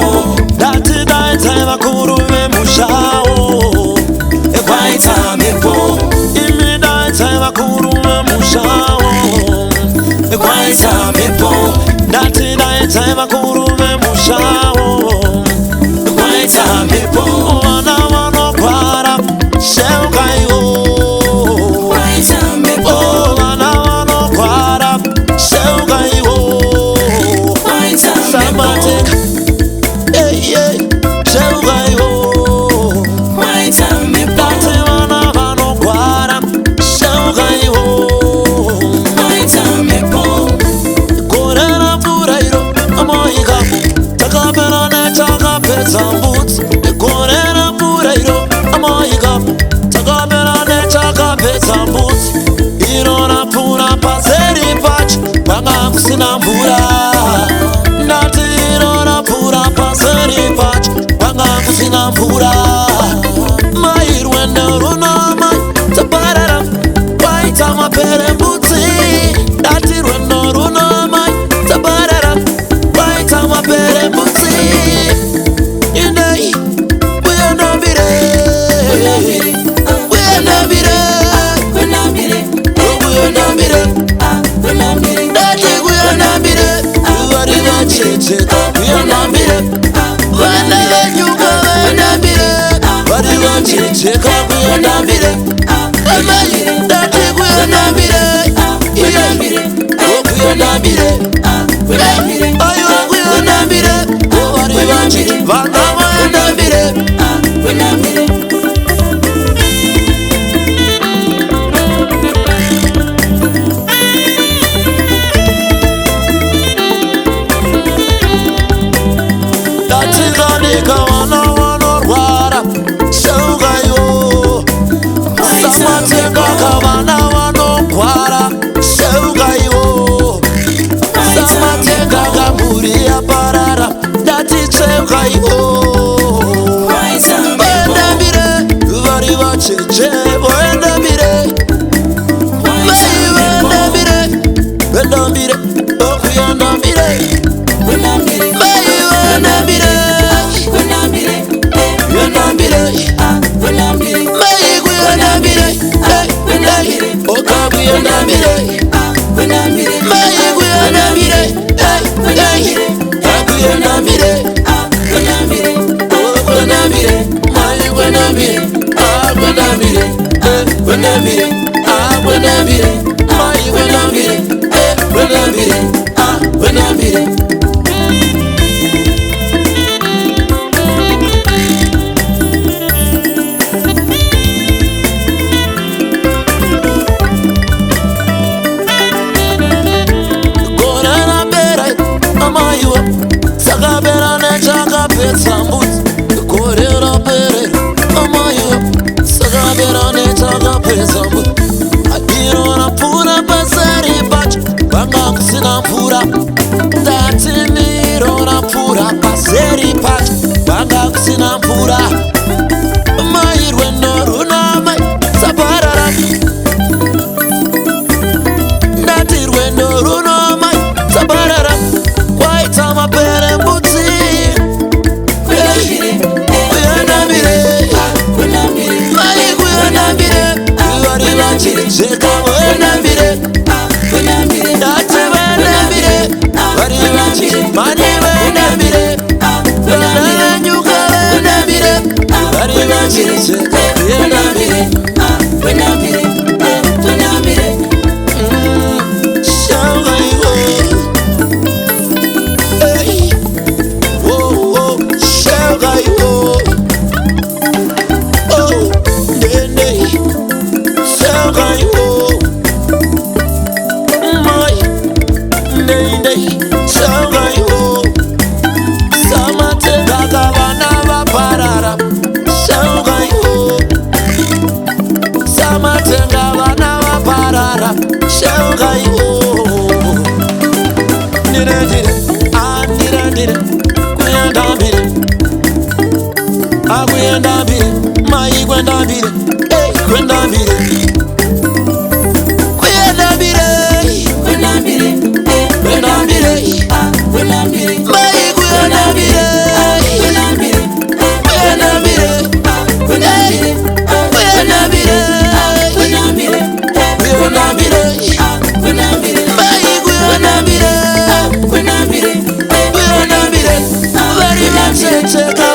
ndati daita vakuru vemushawo ekwaita mhepo imi daita vakuru vemushawo ekwaita mhepo ndati daita vakuru vemushawo ekwaita mhepo vana vanogwara sheukaiwo vana vanogwara sheukaiwo samateka sheukaiwo ndati vana vanogwara sheukaiwo gorera mvura iro amoika takapera netakapedza mbudzi gorera mvura iro amoika takapera netakapedza mbudzi iro rapfuura pazeri pacho panga kusina mvura ndati iro rapfuura pazeri pacho panga kusina mvura mai rwendo runamai taparara kwaita mapere mbudzi ndati rwendo runamai taparara kwaita mapere mbudzi indei uyandambire uyandambire uyandambire ndati uyandambire vari vachecheka uyandambire vana venyuka uyandambire vari vachecheka uyandambire amai ndati uyandambire uyandambire aiwa uyandambire vari vachi vana uyandambire ndatinganika vana vanorwara sheukaiwo samatekaka vana vanogwara sheukaiwo samatekaka mhuri yaparara ndati cheukaiwo voendambire vari vacheche voendambire mai voendambire voendambire okuyandambire mai voendambire yandambire mai kuyandambire okakuyandambire mai kuyandambire akuyandambire okuyandambire mai kuyandambire akuyandambire kuyandambire akuyandambire mai kuyandambire kuyandambire akuyandambire amaiwa sakapera nechakapedza mbudzi gorera perera amaiwa sakapera nechakapedza mbudzi iro rapfuura paseri pacho panga kusina mvura ndati miro rapfuura paseri pacho panga kusina mvura mai rwendo runamai saparara ndati rwendo runamai saparara kwaita mapere mbudzi uyandambire mai kuyandambire vari vachecheka uyandambire ndati vaendambire vari vachi mani vaendambire vana venyuka vaendambire vari vachecheka uyandambire shangaiwo akuyandambire mai kwendambire kwendambire kuyandambire kwendambire mai kuyandambire cheka